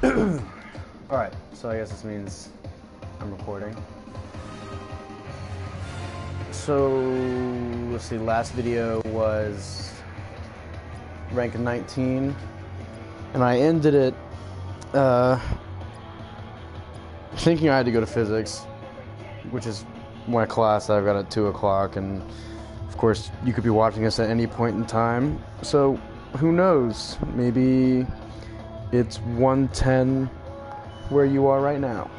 Alright, so I guess this means I'm recording. So, let's see, last video was rank 19, and I ended it thinking I had to go to physics, which is my class that I've got at 2 o'clock, and of course you could be watching this at any point in time, so who knows, maybe it's 1:10 where you are right now.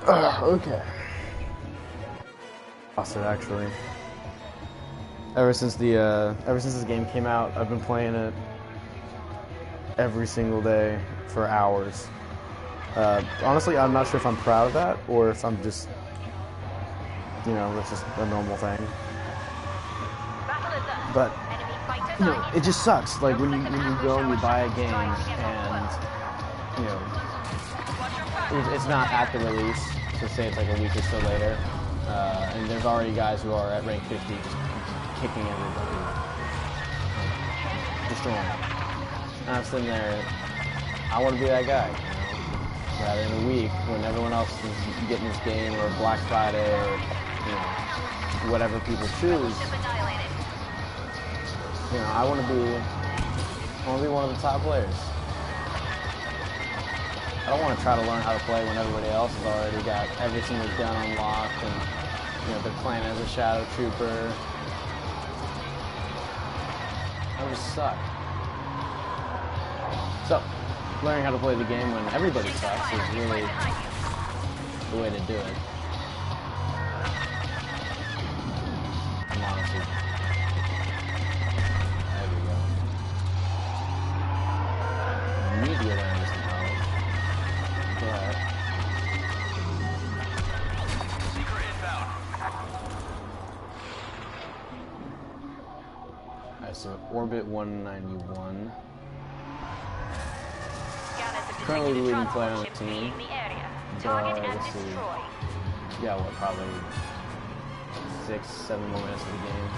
Okay. Lost it actually. Ever since this game came out, I've been playing it every single day for hours. Honestly, I'm not sure if I'm proud of that or if I'm just, you know, that's just a normal thing. But you know, it just sucks. Like when you go and you buy a game and you know it's not at the release, so say it's like a week or so later, and there's already guys who are at rank 50 just kicking everybody, destroying them. And I'm sitting there, I want to be that guy, you know? Rather in a week when everyone else is getting this game, or Black Friday, or you know, whatever people choose. You know, I want to be one of the top players. I don't want to try to learn how to play when everybody else has already got every single gun unlocked and, you know, they're playing as a shadow trooper. That would suck. So, learning how to play the game when everybody sucks is really the way to do it. I'm honestly... Media awareness and knowledge. But secret inbound. Alright, so orbit 191. Currently the leading player on the team. But let's see. Yeah, what, probably 6-7 more minutes of the game.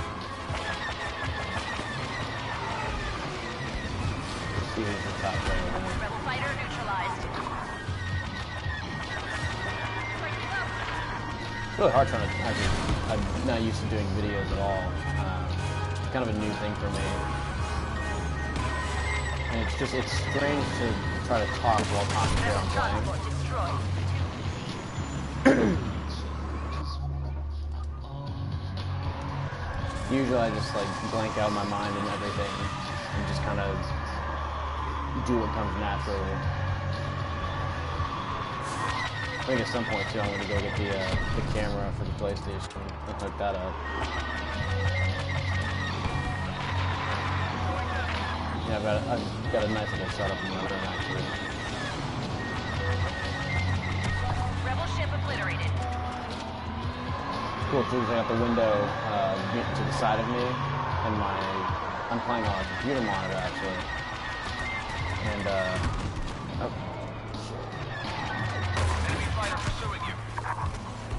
See who's the top player. Rebel fighter neutralized. It's really hard trying to. I'm not used to doing videos at all. It's kind of a new thing for me, and it's strange to try to talk while concentrating on playing. Usually, I just like blank out my mind and everything, and just kind of do what comes naturally. I think at some point too, I'm going to go get the camera for the PlayStation and hook that up. Yeah, I've got a nice little setup in my room actually. Rebel ship obliterated. Cool too, because I got the window to the side of me, and I'm playing on a computer monitor actually. And, oh.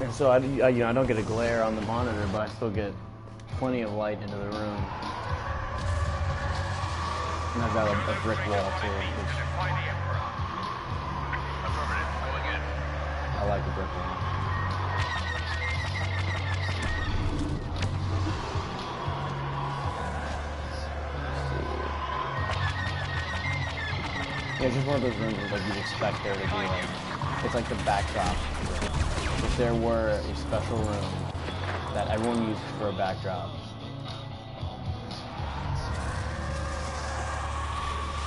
And so I don't get a glare on the monitor, but I still get plenty of light into the room. And I've got a brick wall too. I like the brick wall. Yeah, it's just one of those rooms where like you'd expect there to be like, it's like the backdrop. If there were a special room that everyone used for a backdrop.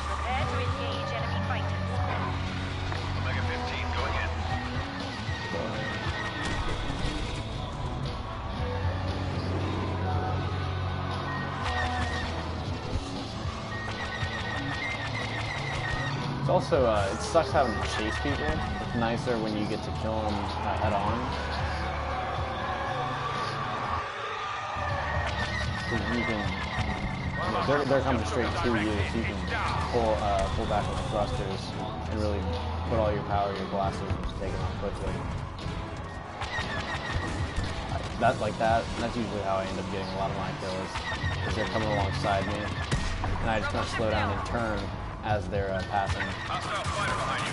Prepare to engage enemy fighters. Omega 15 going in. It's also, it sucks having to chase people. It's nicer when you get to kill them head on. Because you can, you know, they're coming straight to you, so you can pull back with the thrusters and really put all your power, your blasters, and just take them out quickly. That's usually how I end up getting a lot of my kills, is they're coming alongside me, and I just kind of slow down and turn as they're passing. Hostile fighter behind you.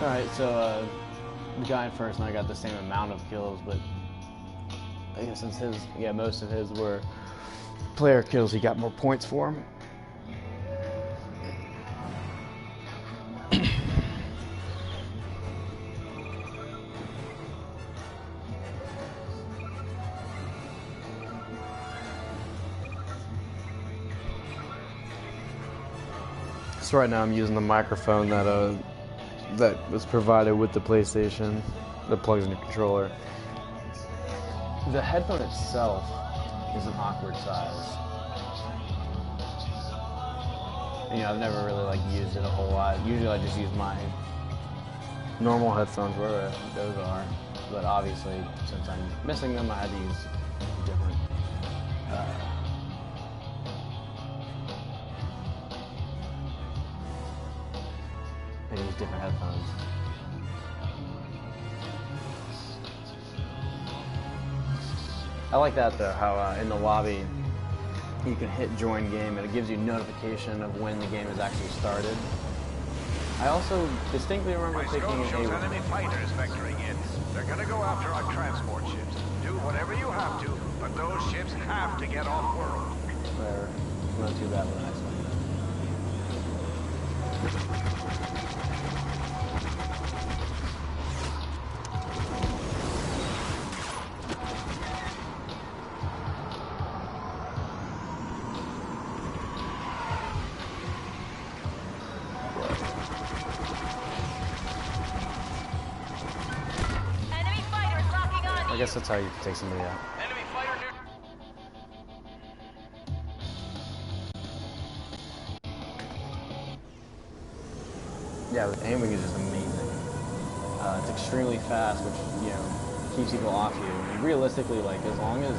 Alright, so the guy in first and I got the same amount of kills, but I guess since most of his were player kills, he got more points for him. So right now I'm using the microphone that was provided with the PlayStation that plugs in your controller. The headphone itself is an awkward size. You know, I've never really used it a whole lot. Usually I just use my normal headphones, wherever those are. But obviously, since I'm missing them, I had to use different. I use different headphones. I like that though, how in the lobby you can hit join game and it gives you notification of when the game has actually started. I also distinctly remember picking a enemy fighters vectoring in. They're gonna go after our transport ships. Do whatever you have to, but those ships have to get off world. Whatever. Not too bad for the next one. I guess that's how you take somebody out. Enemy fighter near. Yeah, with aiming is just amazing. It's extremely fast, which keeps people off you. And realistically, as long as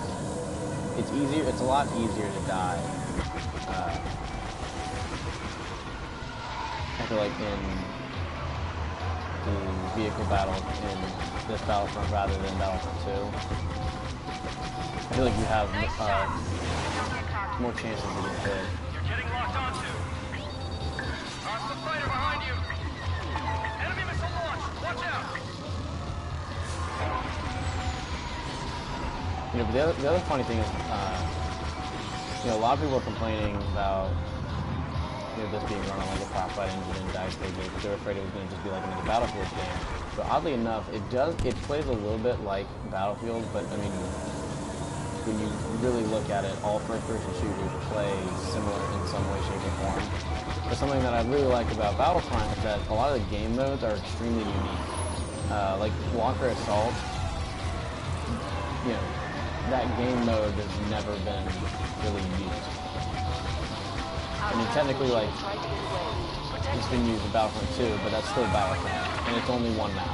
it's easier, it's a lot easier to die. I feel like in the vehicle battle in this Battlefront rather than Battlefront 2. I feel like you have more chances to get hit. You're getting locked onto. Hostile fighter behind you. Enemy missile launch. Watch out. But the other funny thing is, a lot of people are complaining about this being run on a cockfight engine and dice stages, but they're afraid it was going to just be like another Battlefield game. But oddly enough, it plays a little bit like Battlefield, but I mean, when you really look at it, all first-person shooters play similar in some way, shape, or form. But something that I really like about Battlefront is that a lot of the game modes are extremely unique. Like Walker Assault, that game mode has never been really used. I mean, technically, it's been used in Battlefront 2, but that's still Battlefront, and it's only one map.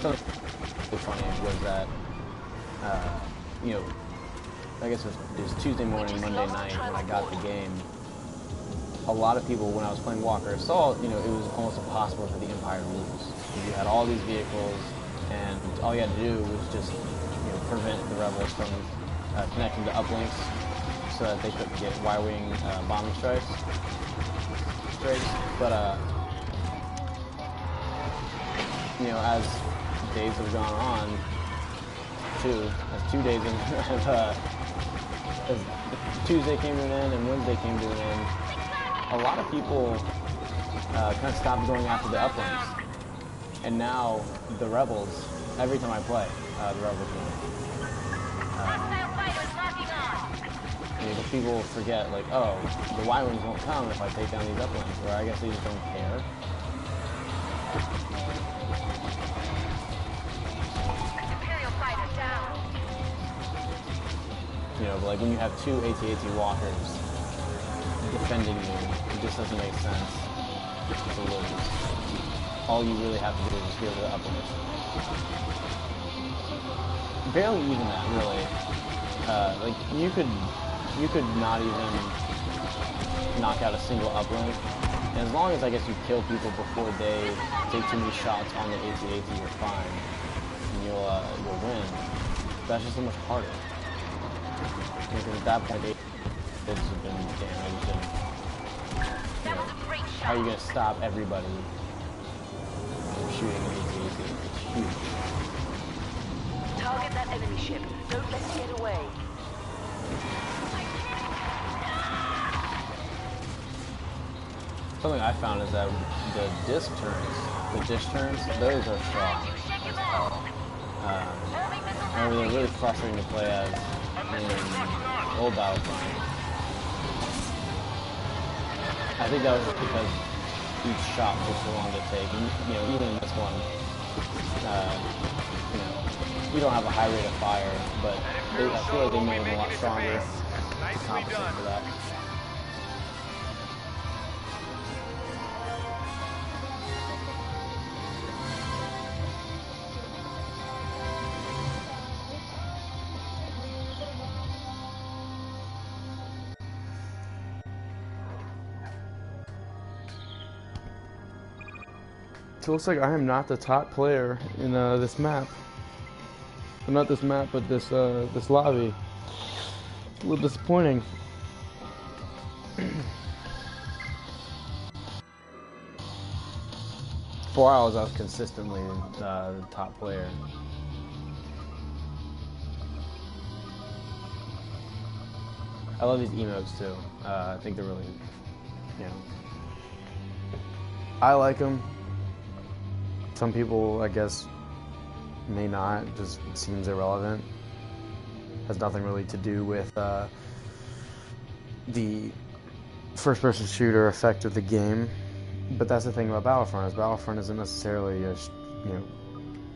Something funny was that, I guess it was Tuesday morning, Monday night when I got the game. A lot of people, when I was playing Walker Assault, it was almost impossible for the Empire to lose. You had all these vehicles, and all you had to do was just prevent the rebels from connecting to uplinks so that they couldn't get Y-wing bombing strikes. But as days have gone on, as 2 days as Tuesday came to an end and Wednesday came to an end, a lot of people kind of stopped going after the uplinks, and now the rebels. Every time I play, the rebels win. People forget, oh, the Y-wings won't come if I take down these uplinks, or I guess they just don't care. Imperial fighter down. But when you have two AT-AT walkers defending you, it just doesn't make sense to lose. All you really have to do is just go to the uplinks. Barely even that, really. You could not even knock out a single uplink And as long as I guess you kill people before they take too many shots on the AT-AT, you're fine, and you'll win. That's just so much harder. Because at that point, kids have been damaged, and how are you gonna stop everybody from shooting an AT-AT? It's huge. Target that enemy ship. Don't let it get away. Something I found is that the disc turns, those are strong. I mean, they're really frustrating to play as in old Battlefront. I think that was just because each shot took so long to take. And, even in this one, you don't have a high rate of fire, but I feel like they made them a lot stronger to compensate for that. So it looks like I am not the top player in this map. Well, not this map, but this lobby. It's a little disappointing. For a while, I was consistently the top player. I love these emotes too. I think they're really, I like them. Some people, I guess, may not. Just seems irrelevant. Has nothing really to do with the first-person shooter effect of the game. But that's the thing about Battlefront. Is Battlefront isn't necessarily a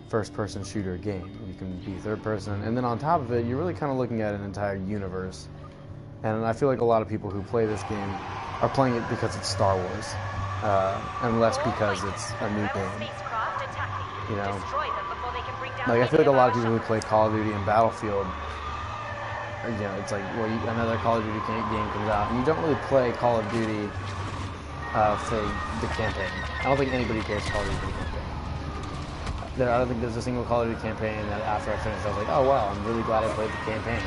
first-person shooter game. You can be third-person, and then on top of it, you're really kind of looking at an entire universe. And I feel like a lot of people who play this game are playing it because it's Star Wars, and less because it's a new game. Like I feel like a lot of people who play Call of Duty and Battlefield, it's like, well, another Call of Duty game comes out, and you don't really play Call of Duty for the campaign. I don't think anybody plays Call of Duty for the campaign. I don't think there's a single Call of Duty campaign that after I finished, I was like, oh wow, I'm really glad I played the campaign.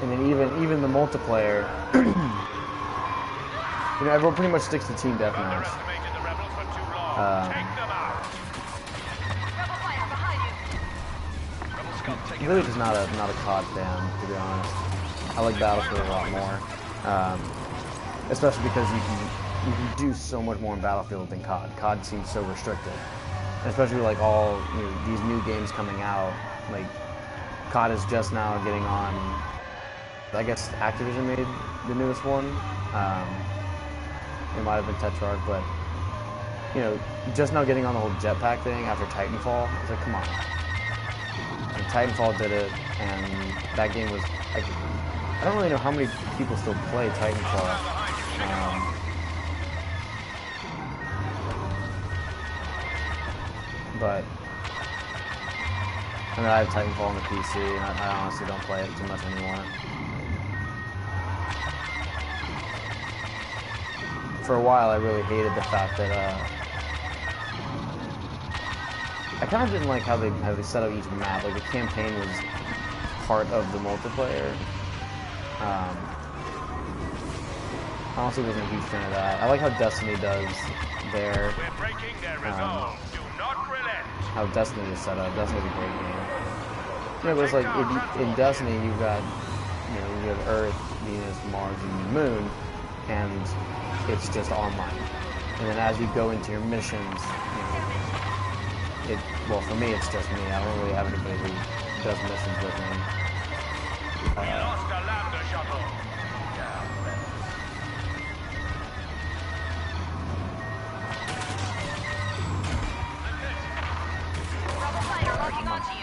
And then even the multiplayer, everyone pretty much sticks to team deathmatch. Really just not a COD fan, to be honest. I like Battlefield a lot more, especially because you can do so much more in Battlefield than COD. COD seems so restricted, and especially with like all these new games coming out. Like COD is just now getting on. I guess Activision made the newest one. It might have been Tetrarch, but just now getting on the whole jetpack thing after Titanfall. It's like, come on. And Titanfall did it, and that game was like, I don't really know how many people still play Titanfall. But I mean, I have Titanfall on the PC, and I honestly don't play it too much anymore. For a while, I really hated the fact that I kind of didn't like how they set up each map. Like the campaign was part of the multiplayer. I honestly wasn't a huge fan of that. I like how Destiny does their how Destiny is set up. Destiny's a great game. But it's like in Destiny you've got you have Earth, Venus, Mars, and the Moon, and it's just online. And then as you go into your missions, well, for me, it's just me. I don't really have anybody who does missions with me.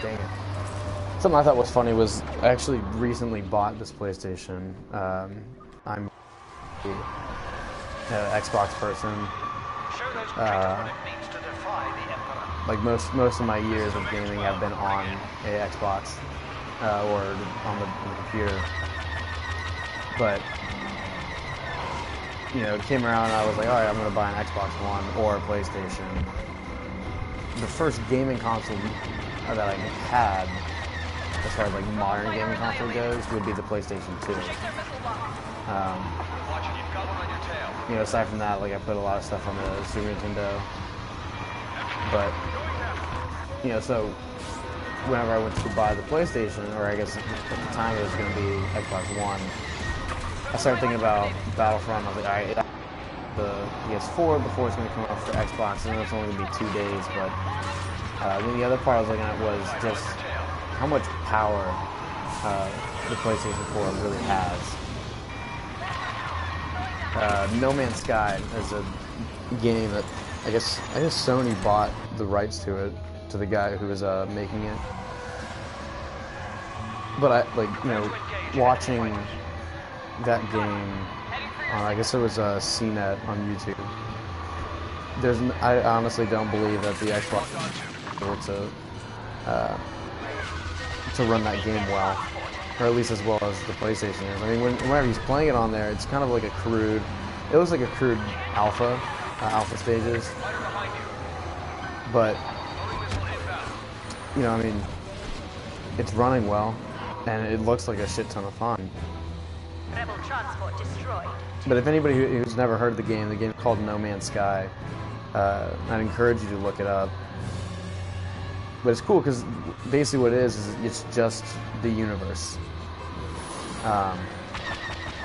Dang it. Something I thought was funny was I actually recently bought this PlayStation. I'm Xbox person. Like most of my years of gaming have been on a Xbox or on the computer. But you know, it came around and I was like, all right, I'm going to buy an Xbox One or a PlayStation. The first gaming console that I had, as far as like modern gaming console goes, would be the PlayStation 2. You know, aside from that, like I put a lot of stuff on the Super Nintendo. But, you know, so whenever I went to buy the PlayStation, or I guess at the time it was going to be Xbox One, I started thinking about Battlefront. I was like, all right, the PS4 before it's going to come out for Xbox, and it's only going to be 2 days. But then the other part I was looking at was just how much power the PlayStation 4 really has. No Man's Sky is a game that I guess Sony bought the rights to it to the guy who was making it. But watching that game, I guess it was CNET on YouTube. I honestly don't believe that the Xbox is able to run that game well, or at least as well as the PlayStation is. I mean, whenever he's playing it on there, it's kind of like it looks like a crude alpha stages. But you know, I mean, it's running well, and it looks like a shit ton of fun. Rebel transport destroyed. But if anybody who's never heard of the game is called No Man's Sky. I'd encourage you to look it up. But it's cool because basically what it is it's just the universe.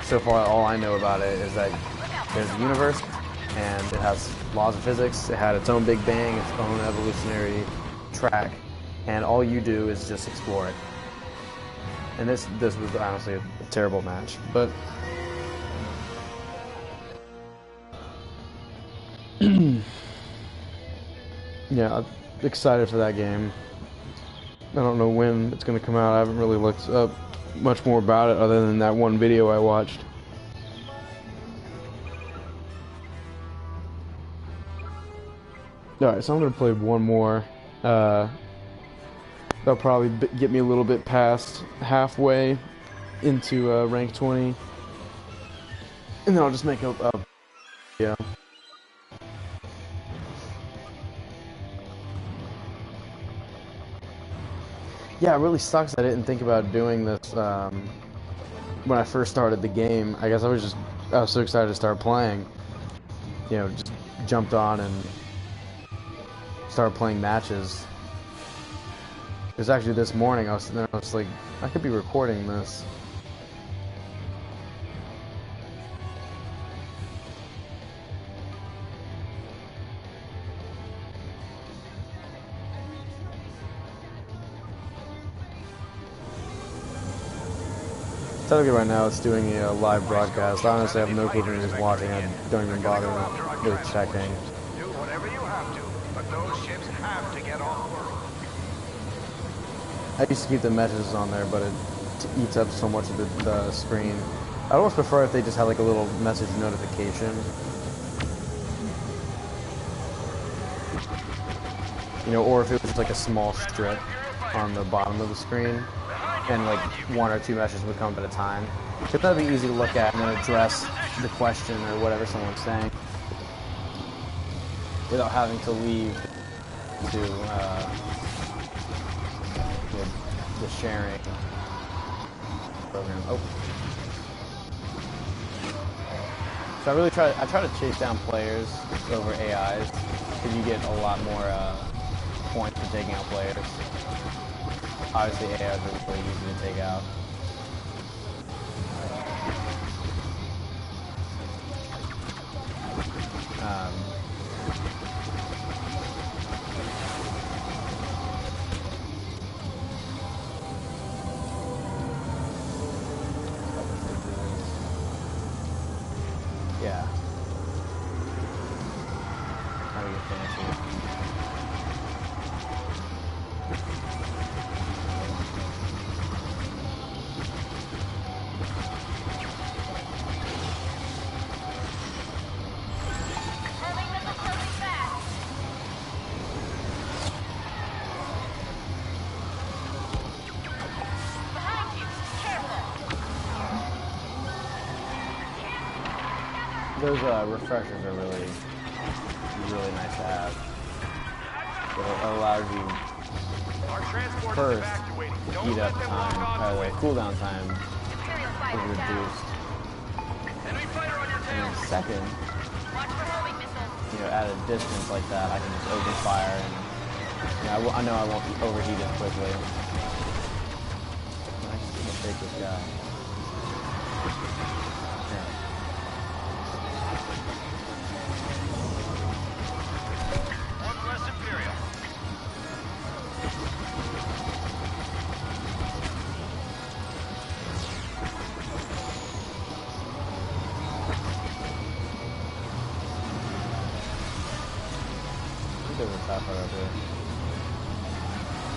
So far, all I know about it is that there's a universe, and it has laws of physics. It had its own Big Bang, its own evolutionary track, and all you do is just explore it. And this was honestly a terrible match, but yeah, I'm excited for that game. I don't know when it's going to come out. I haven't really looked up much more about it other than that one video I watched. Alright, so I'm going to play one more. That'll probably get me a little bit past halfway into rank 20. And then I'll just make a video. Yeah, it really sucks I didn't think about doing this when I first started the game. I guess I was so excited to start playing. You know, just jumped on and started playing matches. It was actually this morning, I was like, I could be recording this. Technically right now it's doing a live broadcast. I honestly have no clue who's watching. I don't even bother with checking. Do whatever you have to, but those ships have to get off world. I used to keep the messages on there, but it eats up so much of the screen. I'd almost prefer if they just had like a little message notification. You know, or if it was just like a small strip on the bottom of the screen, and like one or two messages would come up at a time. Because that'd be easy to look at and then address the question or whatever someone's saying without having to leave to the sharing program. Oh. So I try to chase down players over AIs because you get a lot more points for taking out players. Obviously AIs are really easy to take out. Yeah. How do you finish it? those refreshers are really nice to have. It allows you Our transport is first evacuating. the Don't heat let up them time, lock onto the it. cooldown time Imperial is fighter down. reduced. Enemy fighter on your And tail. then second, Watch for homing missiles. you know, at a distance like that, I can just open fire and you know, I know I won't overheat as quickly. Let's take this guy. Yeah. One less Imperial. I think there's a top right up here.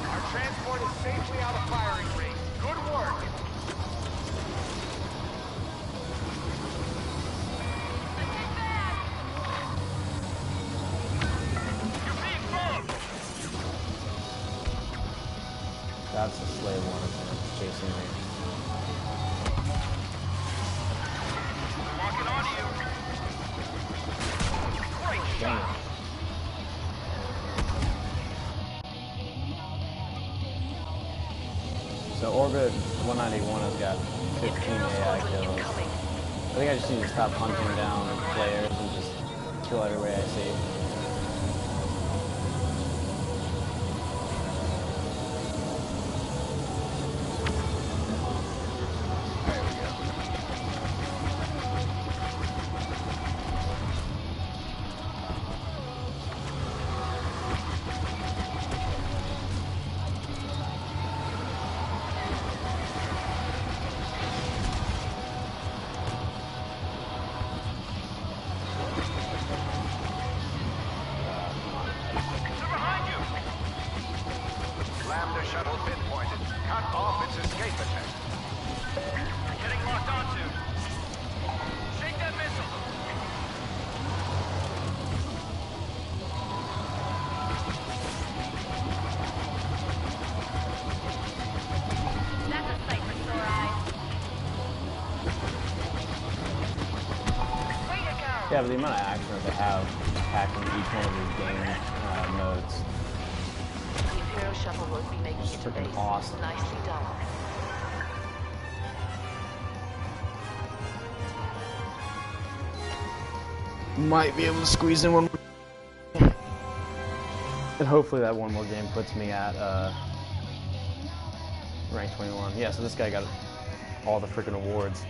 Our transport is safely out of firing range. Good work. You're being bombed. That's the slave one that's chasing me. Walking onto you. Great Dang shot. it. So Orbit 191 has got 15 AI kills. I think I just need to stop hunting down players and just kill everybody I see. They're behind you. Lambda shuttle pinpointed. Cut off its escape attempt. Getting locked onto. Shake that missile. That's a sight for sore eyes. Way to go. Yeah, but the amount of action that they have packing each one of these game modes. The Imperial shuttle won't be making it to Freaking base. awesome. Nicely done. Might be able to squeeze in one. And hopefully that one more game puts me at rank 21. Yeah, so this guy got all the freaking awards.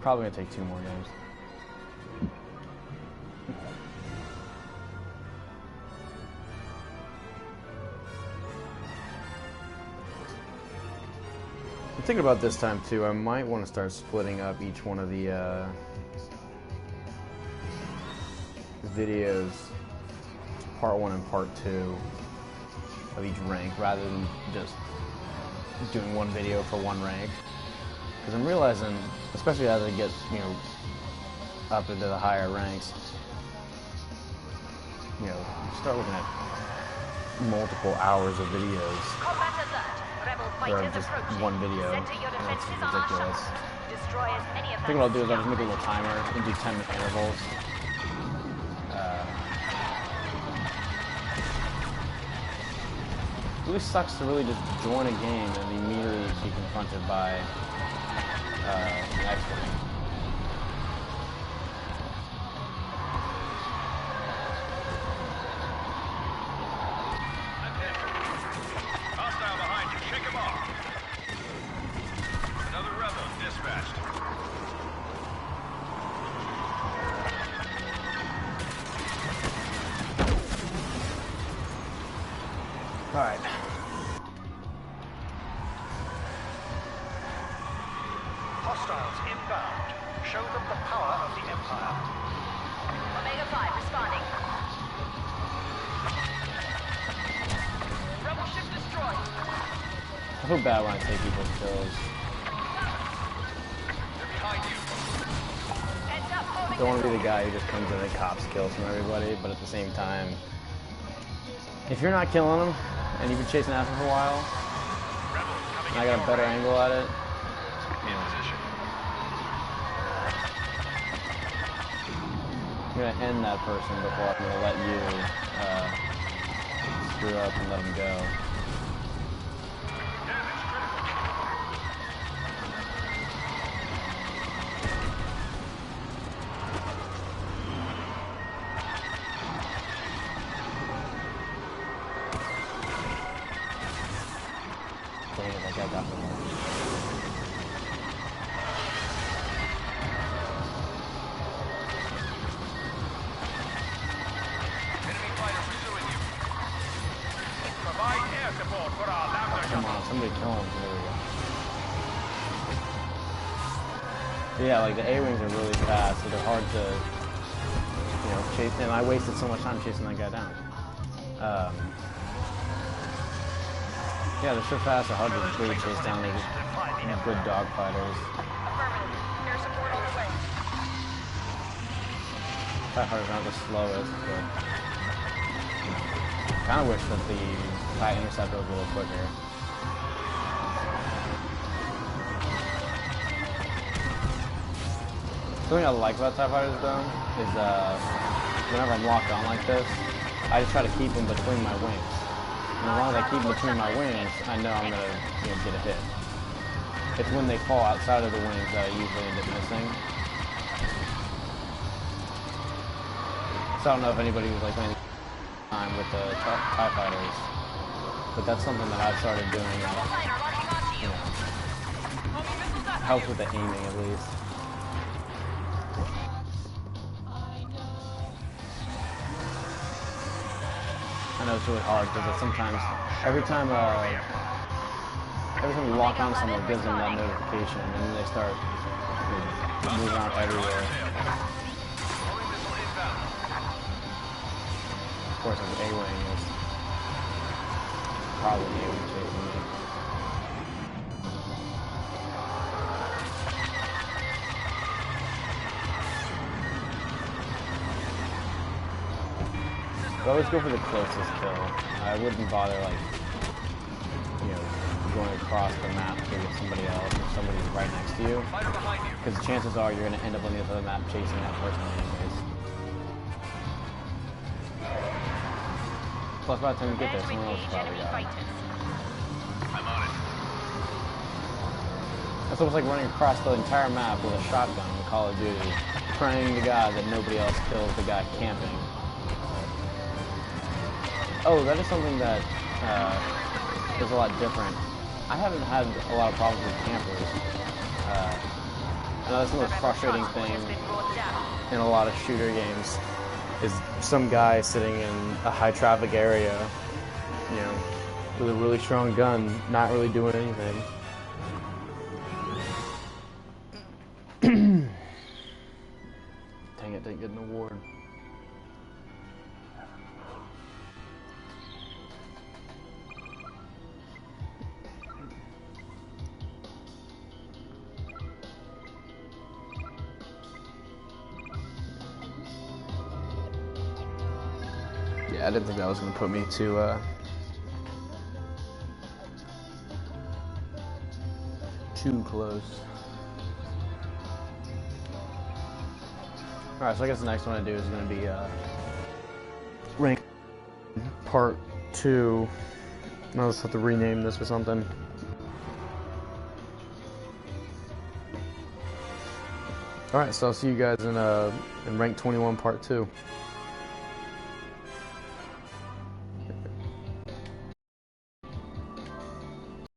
Probably gonna take 2 more games. I'm thinking about this time too. I might want to start splitting up each one of the videos, part 1 and part 2 of each rank, rather than just doing one video for one rank. Because I'm realizing, especially as I get, you know, up into the higher ranks, you know, you start looking at multiple hours of videos Combat alert. Rebel for fighters just approaching. one video. Center your And it's defenses on our ridiculous. shuttle. Destroy as many of I think what I'll do is I'll just make a little timer and do 10-minute intervals. It really sucks to really just join a game and immediately be confronted by the next one. Hostile behind you. Shake him off. Another rebel dispatched. All right. Hostiles inbound. Show them the power of the Empire. Omega 5 responding. Rebel ship destroyed. I feel bad when I take people's kills. They're behind you. don't want to be the guy who just comes in and cops kills from everybody, but at the same time, if you're not killing them and you've been chasing after them for a while, and I got a better angle at it, I'm gonna end that person before I'm gonna let you screw up and let him go. Dang it, that guy got me. Come on, somebody kill him. There we go. Yeah, like the A-wings are really fast, so they're hard to, you know, chase. And I wasted so much time chasing that guy down. Yeah, they're so fast, they're hard to really chase down. They're just good dogfighters. Air support on the way. Dogfighters aren't the slowest, but I kind of wish that the TIE interceptor was a little quicker. Something I like about TIE fighters though is whenever I'm locked on like this, I just try to keep them between my wings. And as long as I keep them between my wings, I know I'm gonna get a hit. It's when they fall outside of the wings that I usually end up missing. So I don't know if anybody was like playing time with the TIE fighters, but that's something that I've started doing that, you know, helps with the aiming at least. I know it's really hard because sometimes every time you lock on someone, it gives them that notification, and then they start moving around everywhere. Of course, an A-wing is probably the A-wing chasing me. I always go for the closest kill. I wouldn't bother, like, you know, going across the map to get somebody else if somebody's right next to you. Because chances are you're going to end up on the other map chasing that person anyways. Plus, by the time you get there, someone else probably got it. I'm on it. It's almost like running across the entire map with a shotgun in Call of Duty, praying to God that nobody else kills the guy camping. Oh, that is something that is a lot different. I haven't had a lot of problems with campers. I know that's the most frustrating thing in a lot of shooter games, is some guy sitting in a high traffic area, you know, with a really strong gun, not really doing anything. Dang it, didn't get an award. Yeah, I didn't think that was going to put me too close. Alright, so I guess the next one I do is going to be rank part 2. I'll just have to rename this or something. Alright, so I'll see you guys in rank 21 part 2.